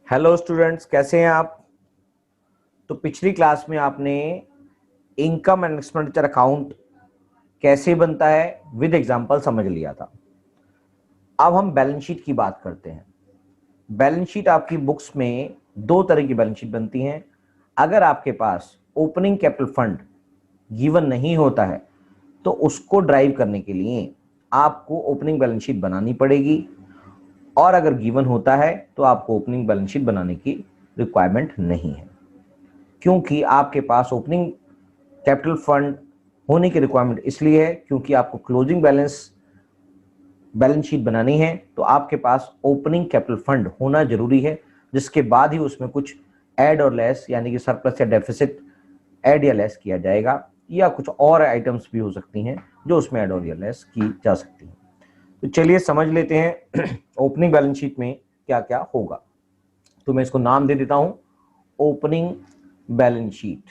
Hello students, कैसे हैं आप। तो पिछली क्लास में आपने इनकम एंड एक्सपेंडिचर अकाउंट कैसे बनता है विद एग्जांपल समझ लिया था। अब हम बैलेंस शीट की बात करते हैं। बैलेंस शीट आपकी बुक्स में दो तरह की बैलेंस शीट बनती हैं। अगर आपके पास ओपनिंग कैपिटल फंड गिवन नहीं होता है तो उसको ड्राइव करने के लिए आपको ओपनिंग बैलेंस शीट बनानी पड़ेगी, और अगर गिवन होता है तो आपको ओपनिंग बैलेंस शीट बनाने की रिक्वायरमेंट नहीं है, क्योंकि आपके पास ओपनिंग कैपिटल फंड होने की रिक्वायरमेंट इसलिए है क्योंकि आपको क्लोजिंग बैलेंस शीट बनानी है तो आपके पास ओपनिंग कैपिटल फंड होना जरूरी है, जिसके बाद ही उसमें कुछ ऐड और लेस यानी कि सरप्लस या डेफिसिट ऐड या लेस किया जाएगा, या कुछ और आइटम्स भी हो सकती हैं जो उसमें ऐड और या लेस की जा सकती हैं। तो चलिए समझ लेते हैं ओपनिंग बैलेंस शीट में क्या क्या होगा। तो मैं इसको नाम दे देता हूं ओपनिंग बैलेंस शीट।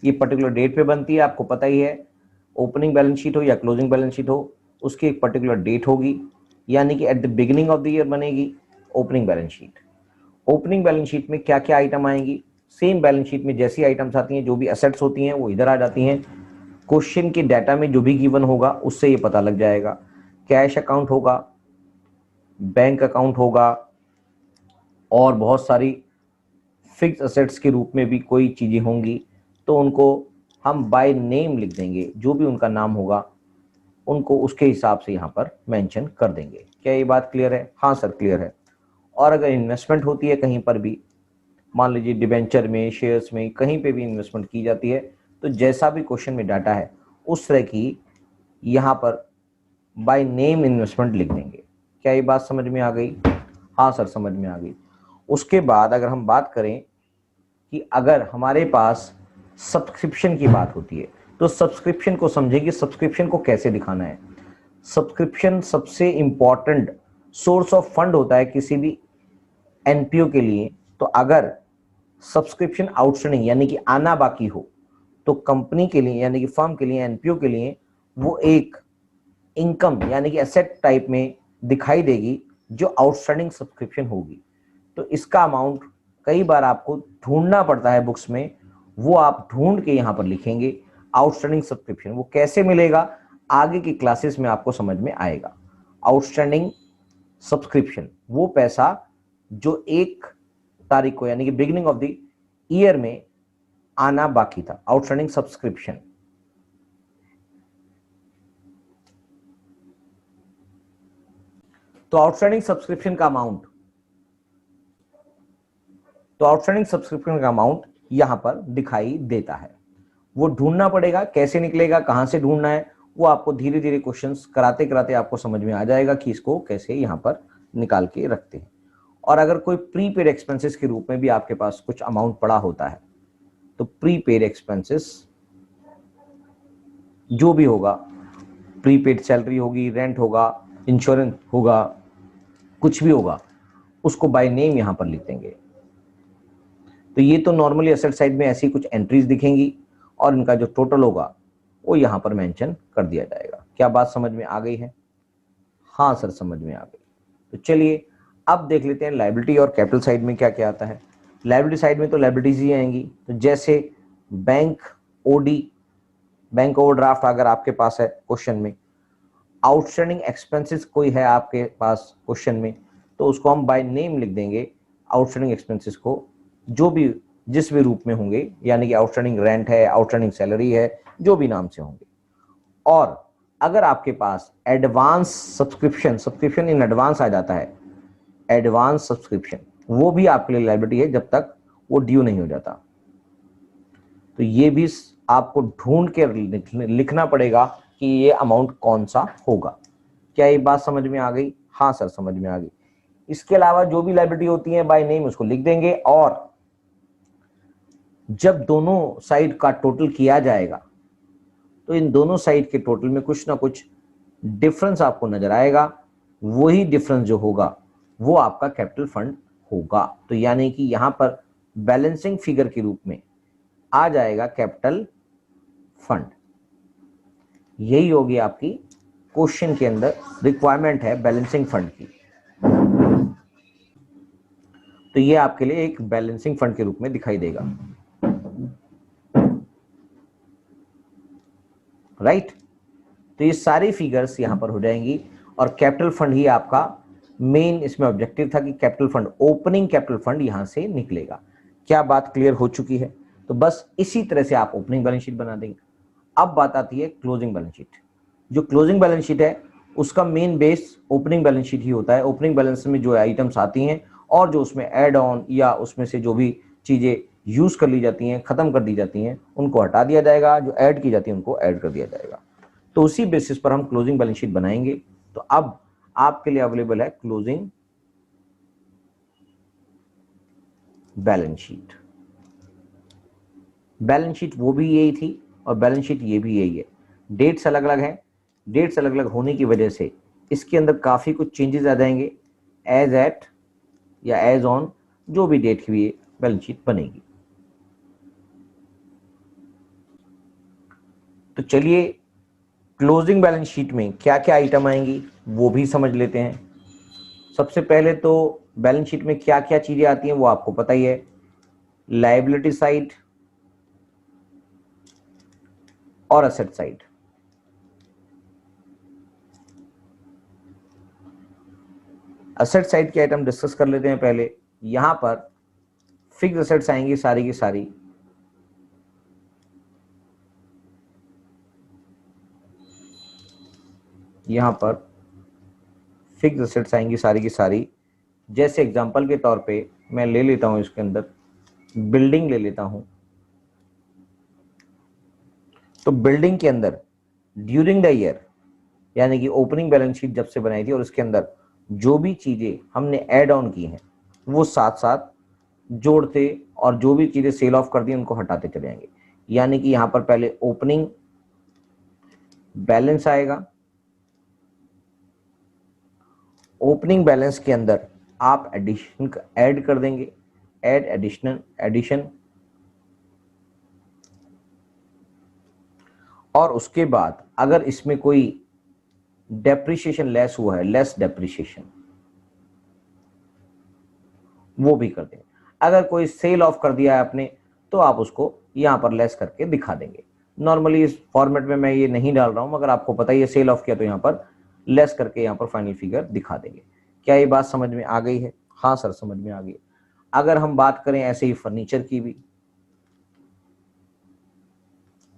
ये पर्टिकुलर डेट पे बनती है, आपको पता ही है। ओपनिंग बैलेंस शीट हो या क्लोजिंग बैलेंस शीट हो, उसकी एक पर्टिकुलर डेट होगी, यानी कि at the beginning of the year बनेगी opening balance sheet. Opening balance sheet में क्या क्या आइटम आएंगी, सेम बैलेंस शीट में जैसी आइटम्स आती हैं, जो भी एसेट्स होती हैं वो इधर आ जाती हैं। क्वेश्चन के डाटा में जो भी गिवन होगा उससे ये पता लग जाएगा। कैश अकाउंट होगा, बैंक अकाउंट होगा, और बहुत सारी फिक्स असेट्स के रूप में भी कोई चीज़ें होंगी, तो उनको हम बाय नेम लिख देंगे। जो भी उनका नाम होगा उनको उसके हिसाब से यहाँ पर मेंशन कर देंगे। क्या ये बात क्लियर है? हाँ सर, क्लियर है। और अगर इन्वेस्टमेंट होती है कहीं पर भी, मान लीजिए डिबेंचर में, शेयर्स में, कहीं पे भी इन्वेस्टमेंट की जाती है, तो जैसा भी क्वेश्चन में डाटा है उस तरह की यहाँ पर बाय नेम इन्वेस्टमेंट लिख देंगे। क्या ये बात समझ में आ गई? हाँ सर, समझ में आ गई। उसके बाद अगर हम बात करें कि अगर हमारे पास सब्सक्रिप्शन की बात होती है तो सब्सक्रिप्शन को समझेंगे, सब्सक्रिप्शन को कैसे दिखाना है। सब्सक्रिप्शन सबसे इंपॉर्टेंट सोर्स ऑफ फंड होता है किसी भी एनपीओ के लिए। तो अगर सब्सक्रिप्शन आउटस्टैंडिंग यानी कि आना बाकी हो तो कंपनी के लिए यानी कि फर्म के लिए, एनपीओ के लिए वो एक इनकम यानी कि एसेट टाइप में दिखाई देगी जो आउटस्टैंडिंग सब्सक्रिप्शन होगी। तो इसका अमाउंट कई बार आपको ढूंढना पड़ता है बुक्स में, वो आप ढूंढ के यहां पर लिखेंगे आउटस्टैंडिंग सब्सक्रिप्शन। वो कैसे मिलेगा आगे की क्लासेस में आपको समझ में आएगा। आउटस्टैंडिंग सब्सक्रिप्शन वो पैसा जो 1 तारीख को यानी कि बिगिनिंग ऑफ द ईयर में आना बाकी था, आउटस्टैंडिंग सब्सक्रिप्शन। तो आउटस्टैंडिंग सब्सक्रिप्शन का अमाउंट यहां पर दिखाई देता है। वो ढूंढना पड़ेगा, कैसे निकलेगा, कहां से ढूंढना है, वो आपको धीरे धीरे क्वेश्चंस कराते कराते आपको समझ में आ जाएगा कि इसको कैसे यहां पर निकाल के रखते हैं। और अगर कोई प्रीपेड एक्सपेंसेस के रूप में भी आपके पास कुछ अमाउंट पड़ा होता है तो प्रीपेड एक्सपेंसेस जो भी होगा, प्रीपेड सैलरी होगी, रेंट होगा, इंश्योरेंस होगा, कुछ भी होगा, उसको बाय नेम यहां पर लिख देंगे। तो ये तो नॉर्मली एसेट साइड में ऐसी कुछ एंट्रीज दिखेंगी और इनका जो टोटल होगा वो यहां पर मेंशन कर दिया जाएगा। क्या बात समझ में आ गई है? हाँ सर, समझ में आ गई। तो चलिए अब देख लेते हैं लायबिलिटी और कैपिटल साइड में क्या क्या आता है। लायबिलिटी साइड में तो लायबिलिटीज ही आएंगी, तो जैसे बैंक ओडी, बैंक ओवरड्राफ्ट अगर आपके पास है क्वेश्चन में, आउटस्टैंडिंग एक्सपेंसेस कोई है आपके पास क्वेश्चन में, तो उसको हम बाय नेम लिख देंगे आउटस्टैंडिंग एक्सपेंसेस को, जो भी जिस भी रूप में होंगे, यानी कि आउटस्टैंडिंग रेंट है, आउटस्टैंडिंग सैलरी है, जो भी नाम से होंगे। और अगर आपके पास एडवांस सब्सक्रिप्शन इन एडवांस आ जाता है, एडवांस सब्सक्रिप्शन, वो भी आपके लिए लायबिलिटी है जब तक वो ड्यू नहीं हो जाता। तो ये भी आपको ढूंढ के लिखना पड़ेगा कि ये अमाउंट कौन सा होगा। क्या ये बात समझ में आ गई? हाँ सर, समझ में आ गई। इसके अलावा जो भी लायबिलिटी होती है बाय नेम उसको लिख देंगे, और जब दोनों साइड का टोटल किया जाएगा तो इन दोनों साइड के टोटल में कुछ ना कुछ डिफरेंस आपको नजर आएगा। वही डिफरेंस जो होगा वो आपका कैपिटल फंड होगा। तो यानी कि यहां पर बैलेंसिंग फिगर के रूप में आ जाएगा कैपिटल फंड। यही होगी आपकी क्वेश्चन के अंदर रिक्वायरमेंट है बैलेंसिंग फंड की। तो ये आपके लिए एक बैलेंसिंग फंड के रूप में दिखाई देगा, राइट। तो ये सारी फिगर्स यहां पर हो जाएंगी और कैपिटल फंड ही आपका मेन इसमें ऑब्जेक्टिव था कि capital fund, opening capital fund यहां से निकलेगा। क्या बात क्लियर हो चुकी है? तो बस इसी तरह से आप ओपनिंग बैलेंस शीट बना देंगे। अब बात आती है क्लोजिंग बैलेंस शीट। जो क्लोजिंग बैलेंस शीट है उसका main base opening balance sheet ही होता है। ओपनिंग बैलेंस में जो आइटम्स आती हैं और जो उसमें एड ऑन या उसमें से जो भी चीजें यूज कर ली जाती हैं, खत्म कर दी जाती हैं, उनको हटा दिया जाएगा, जो ऐड की जाती है उनको ऐड कर दिया जाएगा। तो उसी बेसिस पर हम क्लोजिंग बैलेंस शीट बनाएंगे। तो अब आपके लिए अवेलेबल है closing balance sheet. Balance sheet वो भी यही थी और बैलेंस शीट ये भी यही है। डेट्स अलग अलग हैं। डेट्स अलग अलग होने की वजह से इसके अंदर काफी कुछ चेंजेस आ जाएंगे। एज एट या एज ऑन, जो भी डेट की भी बैलेंस शीट बनेगी। तो चलिए क्लोजिंग बैलेंस शीट में क्या क्या आइटम आएंगी वो भी समझ लेते हैं। सबसे पहले तो बैलेंस शीट में क्या क्या चीजें आती हैं वो आपको पता ही है। लायबिलिटी साइड और असेट साइड। असेट साइड के आइटम डिस्कस कर लेते हैं पहले। यहां पर फिक्स असेट्स आएंगी सारी की सारी। यहां पर फिक्स असेट्स आएंगी सारी की सारी। जैसे एग्जांपल के तौर पे मैं ले लेता हूं, इसके अंदर बिल्डिंग ले लेता हूं। तो बिल्डिंग के अंदर ड्यूरिंग द ईयर, यानी कि ओपनिंग बैलेंस शीट जब से बनाई थी और उसके अंदर जो भी चीजें हमने ऐड ऑन की हैं वो साथ साथ जोड़ते और जो भी चीजें सेल ऑफ कर दी उनको हटाते चले जाएंगे। यानी कि यहां पर पहले ओपनिंग बैलेंस आएगा। ओपनिंग बैलेंस के अंदर आप एडिशन ऐड कर देंगे, ऐड एडिशनल एडिशन। और उसके बाद अगर इसमें कोई डेप्रिसिएशन लेस हुआ है, लेस डेप्रिसिएशन, वो भी कर देंगे। अगर कोई सेल ऑफ कर दिया है आपने तो आप उसको यहां पर लेस करके दिखा देंगे। नॉर्मली इस फॉर्मेट में मैं ये नहीं डाल रहा हूं, मगर आपको पता ही है सेल ऑफ किया तो यहां पर लेस करके यहां पर फाइनल फिगर दिखा देंगे। क्या ये बात समझ में आ गई है? हाँ सर, समझ में आ गई। अगर हम बात करें ऐसे ही फर्नीचर की भी,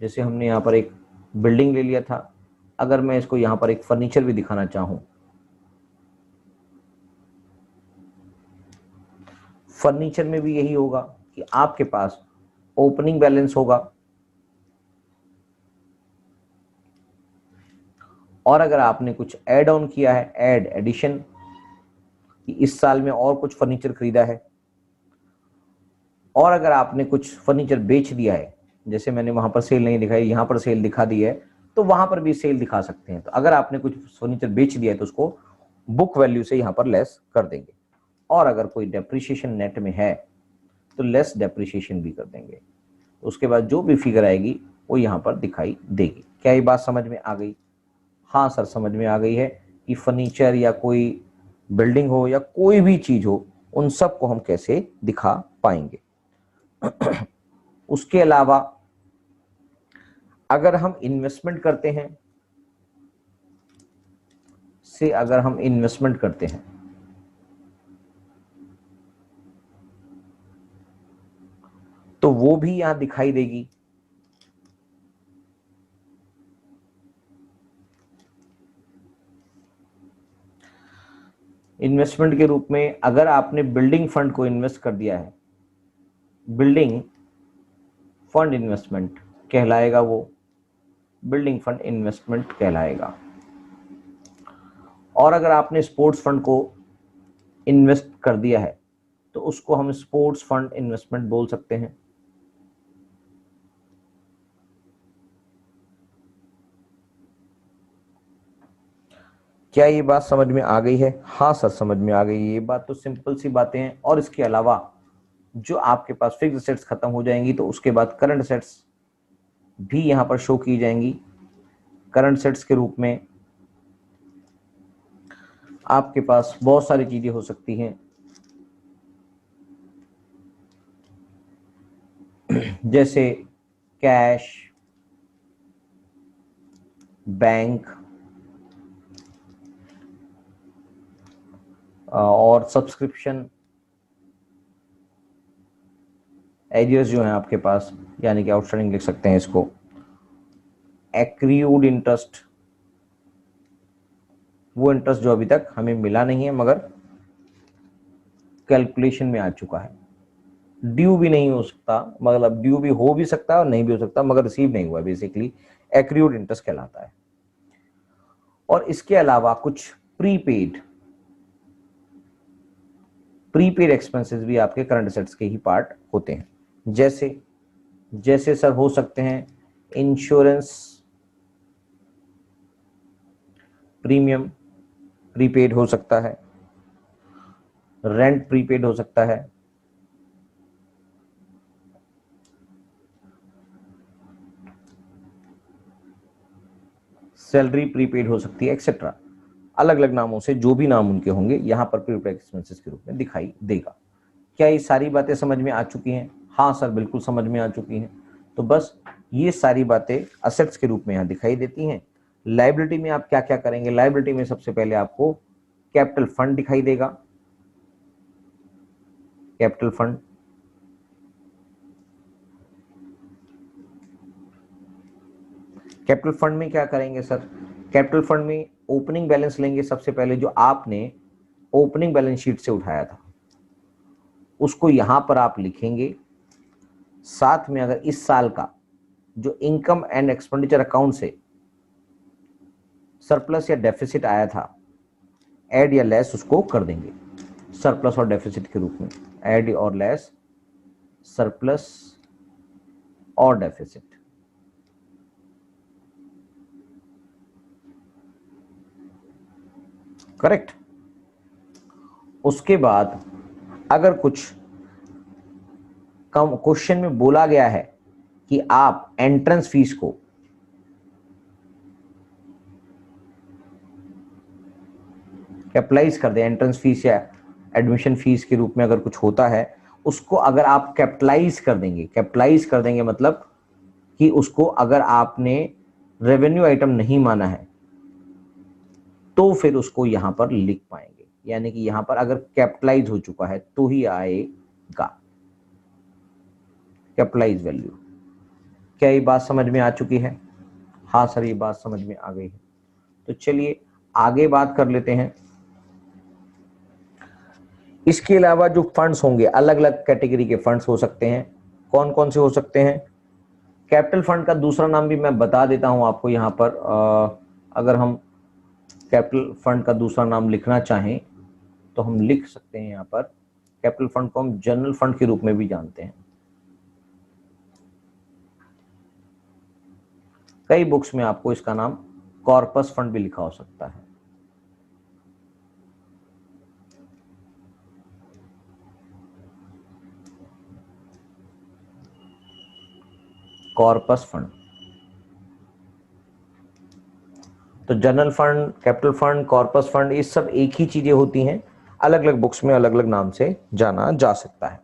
जैसे हमने यहां पर एक बिल्डिंग ले लिया था, अगर मैं इसको यहां पर एक फर्नीचर भी दिखाना चाहूं, फर्नीचर में भी यही होगा कि आपके पास ओपनिंग बैलेंस होगा और अगर आपने कुछ ऐड ऑन किया है, ऐड एडिशन, कि इस साल में और कुछ फर्नीचर खरीदा है, और अगर आपने कुछ फर्नीचर बेच दिया है, जैसे मैंने वहां पर सेल नहीं दिखाई, यहां पर सेल दिखा दी है, तो वहां पर भी सेल दिखा सकते हैं। तो अगर आपने कुछ फर्नीचर बेच दिया है तो उसको बुक वैल्यू से यहां पर लेस कर देंगे। और अगर कोई डेप्रिसिएशन नेट में है तो लेस डेप्रिसिएशन भी कर देंगे। उसके बाद जो भी फिगर आएगी वो यहां पर दिखाई देगी। क्या ये बात समझ में आ गई? हाँ सर, समझ में आ गई है कि फर्नीचर या कोई बिल्डिंग हो या कोई भी चीज हो, उन सब को हम कैसे दिखा पाएंगे। उसके अलावा अगर हम इन्वेस्टमेंट करते हैं, अगर हम इन्वेस्टमेंट करते हैं तो वो भी यहां दिखाई देगी। इन्वेस्टमेंट के रूप में अगर आपने बिल्डिंग फंड को इन्वेस्ट कर दिया है, बिल्डिंग फंड इन्वेस्टमेंट कहलाएगा वो, बिल्डिंग फंड इन्वेस्टमेंट कहलाएगा। और अगर आपने स्पोर्ट्स फंड को इन्वेस्ट कर दिया है तो उसको हम स्पोर्ट्स फंड इन्वेस्टमेंट बोल सकते हैं। क्या ये बात समझ में आ गई है? हाँ सर, समझ में आ गई। ये बात तो सिंपल सी बातें हैं। और इसके अलावा जो आपके पास फिक्स असेट्स खत्म हो जाएंगी तो उसके बाद करंट असेट्स भी यहां पर शो की जाएंगी। करंट असेट्स के रूप में आपके पास बहुत सारी चीजें हो सकती हैं। जैसे कैश, बैंक और सब्सक्रिप्शन एरियर्स जो हैं आपके पास, यानी कि आउटस्टैंडिंग लिख सकते हैं इसको। एक्रीयूड इंटरेस्ट, वो इंटरेस्ट जो अभी तक हमें मिला नहीं है मगर कैलकुलेशन में आ चुका है। ड्यू भी नहीं हो सकता, मतलब ड्यू भी हो भी सकता है और नहीं भी हो सकता, मगर रिसीव नहीं हुआ, बेसिकली एक्रीयूड इंटरेस्ट कहलाता है। और इसके अलावा कुछ प्रीपेड एक्सपेंसेस भी आपके करंट असेट्स के ही पार्ट होते हैं। जैसे सर हो सकते हैं इंश्योरेंस प्रीमियम प्रीपेड हो सकता है, रेंट प्रीपेड हो सकता है, सैलरी प्रीपेड हो सकती है, एक्सेट्रा। अलग अलग नामों से, जो भी नाम उनके होंगे, यहां पर प्रीपेड एक्सपेंसेस के रूप में दिखाई देगा। क्या ये सारी बातें समझ में आ चुकी हैं? हाँ सर, बिल्कुल समझ में आ चुकी हैं। तो बस ये सारी बातें असेट्स के रूप में यहां दिखाई देती हैं। लायबिलिटी में आप क्या क्या करेंगे? लायबिलिटी में सबसे पहले आपको कैपिटल फंड दिखाई देगा। कैपिटल फंड, कैपिटल फंड में क्या करेंगे सर? कैपिटल फंड में ओपनिंग बैलेंस लेंगे सबसे पहले, जो आपने ओपनिंग बैलेंस शीट से उठाया था उसको यहां पर आप लिखेंगे। साथ में अगर इस साल का जो इनकम एंड एक्सपेंडिचर अकाउंट से सरप्लस या डेफिसिट आया था, ऐड या लेस उसको कर देंगे सरप्लस और डेफिसिट के रूप में। ऐड और लेस, सरप्लस और डेफिसिट। करेक्ट। उसके बाद अगर कुछ कम क्वेश्चन में बोला गया है कि आप एंट्रेंस फीस को कैपिटलाइज कर दें, एंट्रेंस फीस या एडमिशन फीस के रूप में अगर कुछ होता है, उसको अगर आप कैपिटलाइज कर देंगे, कैपिटलाइज कर देंगे मतलब कि उसको अगर आपने रेवेन्यू आइटम नहीं माना है तो फिर उसको यहां पर लिख पाएंगे, यानी कि यहां पर अगर कैपिटलाइज हो चुका है तो ही आएगा कैपिटलाइज वैल्यू। क्या ये बात समझ में आ चुकी है? हाँ सर, ये बात समझ में आ गई है। तो चलिए आगे बात कर लेते हैं। इसके अलावा जो फंड्स होंगे, अलग अलग कैटेगरी के फंड्स हो सकते हैं। कौन कौन से हो सकते हैं? कैपिटल फंड का दूसरा नाम भी मैं बता देता हूं आपको यहां पर। अगर हम कैपिटल फंड का दूसरा नाम लिखना चाहें तो हम लिख सकते हैं। यहां पर कैपिटल फंड को हम जनरल फंड के रूप में भी जानते हैं। कई बुक्स में आपको इसका नाम कॉर्पस फंड भी लिखा हो सकता है। Corpus fund. तो general fund, capital fund, corpus fund, ये सब एक ही चीजें होती हैं, अलग अलग बुक्स में अलग अलग नाम से जाना जा सकता है।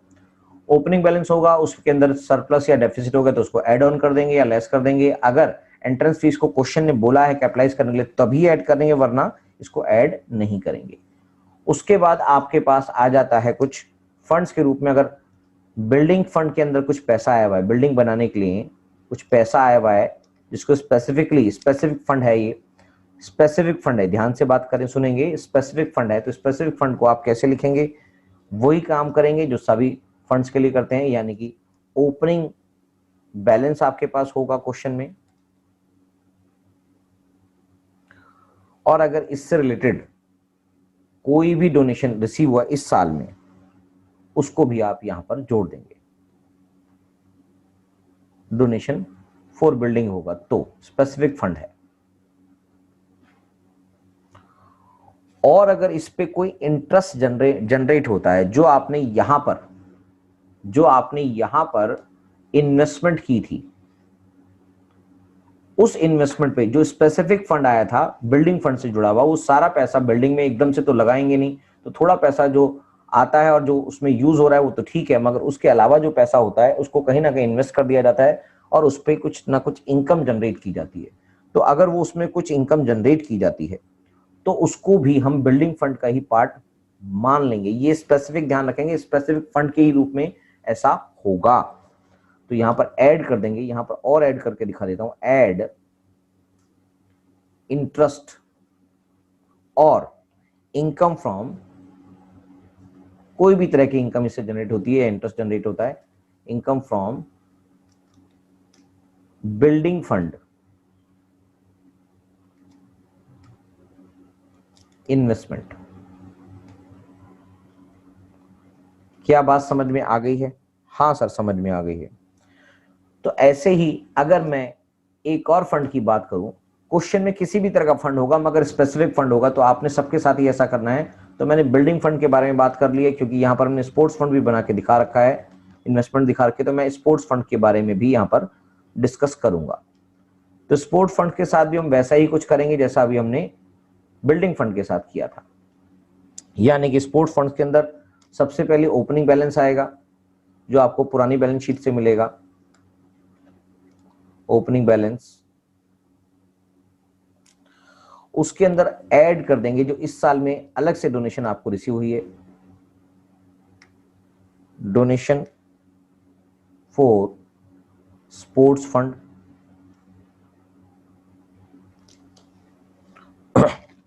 ओपनिंग बैलेंस होगा, उसके अंदर सरप्लस या डेफिसिट होगा तो उसको ऐड ऑन कर देंगे या लेस कर देंगे। अगर एंट्रेंस फीस को क्वेश्चन ने बोला है कैपिटलाइज करने के लिए तभी ऐड करेंगे, वरना इसको ऐड नहीं करेंगे। उसके बाद आपके पास आ जाता है कुछ फंड्स के रूप में। अगर बिल्डिंग फंड के अंदर कुछ पैसा आया हुआ है, बिल्डिंग बनाने के लिए कुछ पैसा आया हुआ है, जिसको स्पेसिफिक फंड है, ये स्पेसिफिक फंड है, ध्यान से बात करें, सुनेंगे, स्पेसिफिक फंड है। तो स्पेसिफिक फंड को आप कैसे लिखेंगे? वही काम करेंगे जो सभी फंड्स के लिए करते हैं, यानी कि ओपनिंग बैलेंस आपके पास होगा क्वेश्चन में, और अगर इससे रिलेटेड कोई भी डोनेशन रिसीव हुआ इस साल में उसको भी आप यहां पर जोड़ देंगे। डोनेशन फॉर बिल्डिंग होगा तो स्पेसिफिक फंड है। और अगर इस पे कोई इंटरेस्ट जनरेट होता है, जो आपने यहां पर इन्वेस्टमेंट की थी, उस इन्वेस्टमेंट पे जो स्पेसिफिक फंड आया था बिल्डिंग फंड से जुड़ा हुआ, वो सारा पैसा बिल्डिंग में एकदम से तो लगाएंगे नहीं, तो थोड़ा पैसा जो आता है और जो उसमें यूज हो रहा है वो तो ठीक है, मगर उसके अलावा जो पैसा होता है उसको कहीं ना कहीं इन्वेस्ट कर दिया जाता है और उस पर कुछ ना कुछ इनकम जनरेट की जाती है। तो अगर वो उसमें कुछ इनकम जनरेट की जाती है तो उसको भी हम बिल्डिंग फंड का ही पार्ट मान लेंगे। ये स्पेसिफिक ध्यान रखेंगे, स्पेसिफिक फंड के ही रूप में ऐसा होगा। तो यहां पर ऐड कर देंगे, यहां पर और ऐड करके दिखा देता हूं, ऐड इंटरेस्ट और इनकम फ्रॉम, कोई भी तरह की इनकम इससे जनरेट होती है, इंटरेस्ट जनरेट होता है, income from building fund investment. क्या बात समझ में आ गई है? हाँ सर समझ में आ गई है। तो ऐसे ही अगर मैं एक और फंड की बात करूं, क्वेश्चन में किसी भी तरह का फंड होगा मगर स्पेसिफिक फंड होगा, तो आपने सबके साथ ही ऐसा करना है। तो मैंने बिल्डिंग फंड के बारे में बात कर ली है क्योंकि यहां पर हमने स्पोर्ट्स फंड भी बना के दिखा रखा है, इन्वेस्टमेंट दिखा रखे, तो मैं स्पोर्ट्स फंड के बारे में भी यहां पर डिस्कस करूंगा। तो स्पोर्ट्स फंड के साथ भी हम वैसा ही कुछ करेंगे जैसा अभी हमने बिल्डिंग फंड के साथ किया था। यानी कि स्पोर्ट्स फंड के अंदर सबसे पहले ओपनिंग बैलेंस आएगा जो आपको पुरानी बैलेंस शीट से मिलेगा, ओपनिंग बैलेंस। उसके अंदर ऐड कर देंगे जो इस साल में अलग से डोनेशन आपको रिसीव हुई है, डोनेशन फॉर स्पोर्ट्स फंड।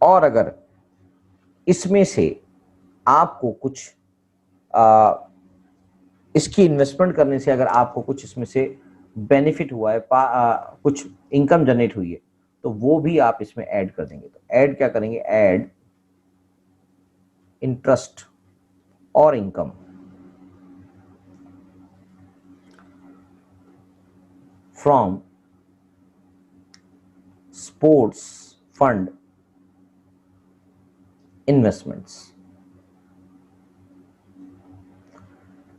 और अगर इसमें से आपको कुछ इसकी इन्वेस्टमेंट करने से अगर आपको कुछ इसमें से बेनिफिट हुआ है, कुछ इनकम जनरेट हुई है, तो वो भी आप इसमें ऐड कर देंगे। तो ऐड क्या करेंगे, ऐड इंटरेस्ट और income from sports fund investments.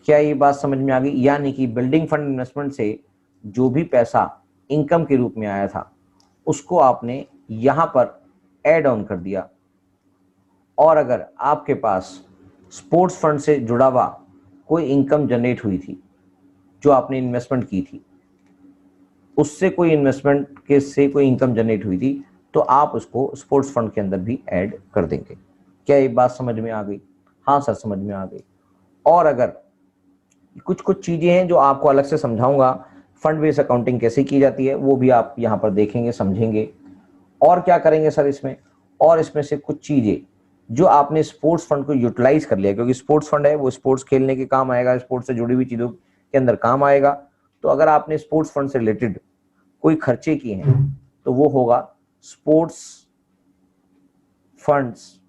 क्या ये बात समझ में आ गई? यानी कि बिल्डिंग फंड इन्वेस्टमेंट से जो भी पैसा इनकम के रूप में आया था उसको आपने यहां पर ऐड ऑन कर दिया, और अगर आपके पास स्पोर्ट्स फंड से जुड़ा हुआ कोई इनकम जनरेट हुई थी जो आपने इन्वेस्टमेंट की थी, उससे कोई इन्वेस्टमेंट के से कोई इनकम जनरेट हुई थी, तो आप उसको स्पोर्ट्स फंड के अंदर भी ऐड कर देंगे। क्या ये बात समझ में आ गई? हाँ सर समझ में आ गई। और अगर कुछ कुछ चीजें हैं जो आपको अलग से समझाऊंगा, फंड बेस्ड अकाउंटिंग कैसे की जाती है वो भी आप यहां पर देखेंगे, समझेंगे। और क्या करेंगे सर इसमें, और इसमें से कुछ चीजें जो आपने स्पोर्ट्स फंड को यूटिलाइज कर लिया, क्योंकि स्पोर्ट्स फंड है वो स्पोर्ट्स खेलने के काम आएगा, स्पोर्ट्स से जुड़ी हुई चीजों के अंदर काम आएगा। तो अगर आपने स्पोर्ट्स फंड से रिलेटेड कोई खर्चे किए हैं तो वो होगा स्पोर्ट्स फंड्स,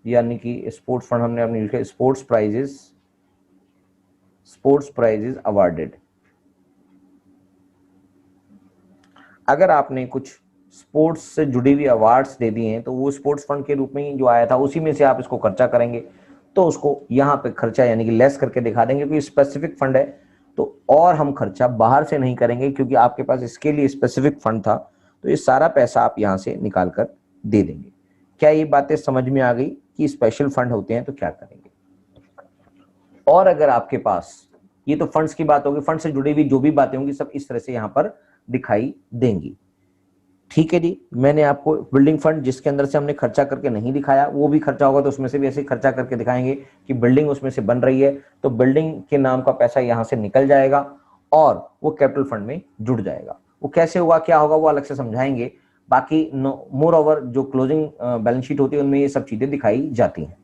यानी कि स्पोर्ट्स फंड हमने अपने लिखा स्पोर्ट्स प्राइजेस अवार्डेड। अगर आपने कुछ स्पोर्ट्स से जुड़ी हुई अवार्ड्स दे दिए हैं तो वो स्पोर्ट्स फंड के रूप में ही जो आया था उसी में से आप इसको खर्चा करेंगे, तो उसको यहाँ पे खर्चा यानी कि लेस करके दिखा देंगे क्योंकि स्पेसिफिक फंड है। तो और हम खर्चा बाहर से नहीं करेंगे क्योंकि आपके पास इसके लिए स्पेसिफिक फंड था, तो ये सारा पैसा आप यहाँ से निकाल कर दे देंगे। क्या ये बातें समझ में आ गई कि स्पेशल फंड होते हैं तो क्या करेंगे? और अगर आपके पास, ये तो फंड्स की बात होगी, फंड से जुड़ी हुई जो भी बातें होंगी सब इस तरह से यहाँ पर दिखाई देंगी। ठीक है जी, मैंने आपको बिल्डिंग फंड जिसके अंदर से हमने खर्चा करके नहीं दिखाया, वो भी खर्चा होगा तो उसमें से भी ऐसे खर्चा करके दिखाएंगे कि बिल्डिंग उसमें से बन रही है तो बिल्डिंग के नाम का पैसा यहां से निकल जाएगा और वो कैपिटल फंड में जुड़ जाएगा। वो कैसे होगा, क्या होगा, वो अलग से समझाएंगे। बाकी मोर ओवर जो क्लोजिंग बैलेंस शीट होती है उनमें ये सब चीजें दिखाई जाती हैं।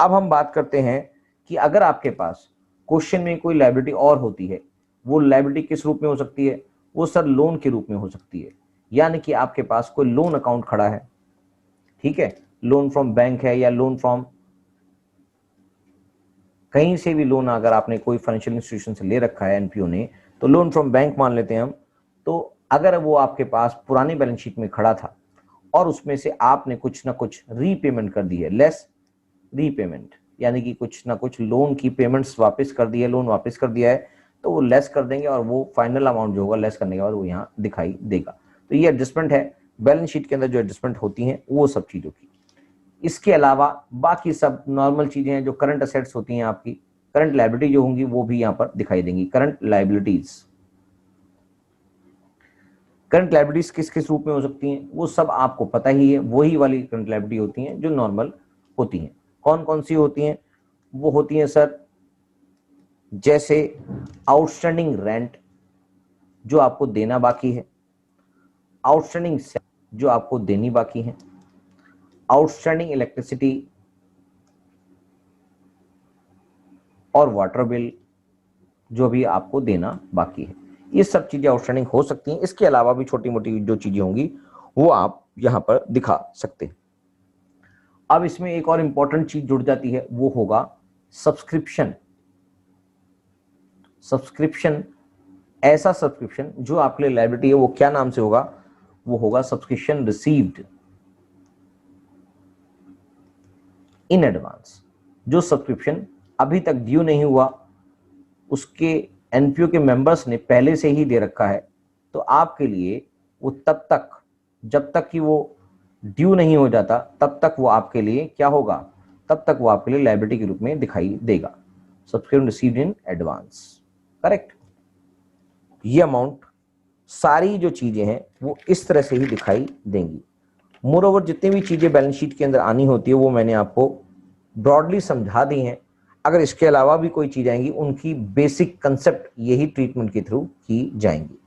अब हम बात करते हैं कि अगर आपके पास क्वेश्चन में कोई लायबिलिटी और होती है, वो लायबिलिटी किस रूप में हो सकती है? वो सर लोन के रूप में हो सकती है। यानी कि आपके पास कोई लोन अकाउंट खड़ा है, ठीक है, लोन फ्रॉम बैंक है या लोन फ्रॉम कहीं से भी लोन अगर आपने कोई फाइनेंशियल इंस्टीट्यूशन से ले रखा है एनपीओ ने, तो लोन फ्रॉम बैंक मान लेते हैं हम। तो अगर वो आपके पास पुरानी बैलेंस शीट में खड़ा था और उसमें से आपने कुछ ना कुछ रीपेमेंट कर दी है, लेस रीपेमेंट, यानी कि कुछ ना कुछ लोन की पेमेंट्स वापस कर दी है, लोन वापस कर दिया है, तो वो लेस कर देंगे और वो फाइनल अमाउंट जो होगा लेस करने के बाद वो यहाँ दिखाई देगा। तो ये एडजस्टमेंट है बैलेंस शीट के अंदर, जो एडजस्टमेंट होती हैं वो सब चीजों की। इसके अलावा बाकी सब नॉर्मल चीजें हैं जो करंट असेट्स होती हैं आपकी, करंट लायबिलिटी जो होंगी वो भी यहां पर दिखाई देंगी। करंट लायबिलिटीज, करंट लायबिलिटीज किस किस रूप में हो सकती हैं वो सब आपको पता ही है, वही वाली करंट लायबिलिटी होती हैं जो नॉर्मल होती हैं। कौन कौन सी होती हैं? वो होती हैं सर जैसे आउटस्टैंडिंग रेंट जो आपको देना बाकी है, आउटस्टैंडिंग जो आपको देनी बाकी है, आउटस्टैंडिंग इलेक्ट्रिसिटी और वाटर बिल जो भी आपको देना बाकी है। ये सब चीजें आउटस्टैंडिंग हो सकती हैं। इसके अलावा भी छोटी मोटी जो चीजें होंगी वो आप यहां पर दिखा सकते हैं। अब इसमें एक और इंपॉर्टेंट चीज जुड़ जाती है, वो होगा सब्सक्रिप्शन। सब्सक्रिप्शन, ऐसा सब्सक्रिप्शन जो आपके लिए लायबिलिटी है, वो क्या नाम से होगा? वो होगा सब्सक्रिप्शन रिसीव्ड इन एडवांस। जो सब्सक्रिप्शन अभी तक ड्यू नहीं हुआ, उसके एनपीओ के मेंबर्स ने पहले से ही दे रखा है, तो आपके लिए वो तब तक, जब तक कि वो ड्यू नहीं हो जाता तब तक वो आपके लिए क्या होगा? तब तक वो आपके लिए लायबिलिटी के रूप में दिखाई देगा। Subscription received in advance, correct. ये अमाउंट, सारी जो चीजें हैं वो इस तरह से ही दिखाई देंगी। मोरओवर जितनी भी चीजें बैलेंस शीट के अंदर आनी होती है वो मैंने आपको ब्रॉडली समझा दी हैं। अगर इसके अलावा भी कोई चीज आएंगी, उनकी बेसिक कंसेप्ट यही ट्रीटमेंट के थ्रू की जाएंगी।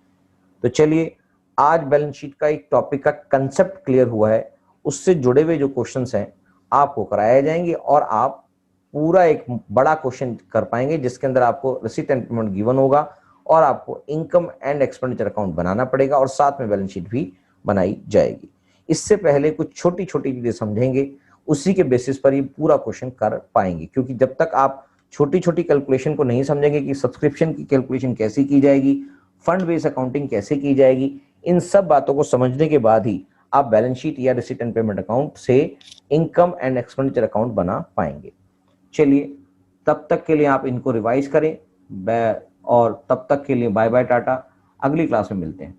तो चलिए, आज बैलेंस शीट का एक टॉपिक का कंसेप्ट क्लियर हुआ है, उससे जुड़े हुए जो क्वेश्चंस हैं आपको कराए जाएंगे और आप पूरा एक बड़ा क्वेश्चन कर पाएंगे जिसके अंदर आपको रिसीट एंड पेमेंट गिवन होगा और आपको इनकम एंड एक्सपेंडिचर अकाउंट बनाना पड़ेगा और साथ में बैलेंस शीट भी बनाई जाएगी। इससे पहले कुछ छोटी छोटी चीजें समझेंगे, उसी के बेसिस पर ये पूरा क्वेश्चन कर पाएंगे। क्योंकि जब तक आप छोटी छोटी कैलकुलेशन को नहीं समझेंगे कि सब्सक्रिप्शन की कैलकुलेशन कैसे की जाएगी, फंड बेस्ड अकाउंटिंग कैसे की जाएगी, इन सब बातों को समझने के बाद ही आप बैलेंस शीट या रिसीट एंड पेमेंट अकाउंट से इनकम एंड एक्सपेंडिचर अकाउंट बना पाएंगे। चलिए, तब तक के लिए आप इनको रिवाइज करें और तब तक के लिए बाय बाय टाटा। अगली क्लास में मिलते हैं।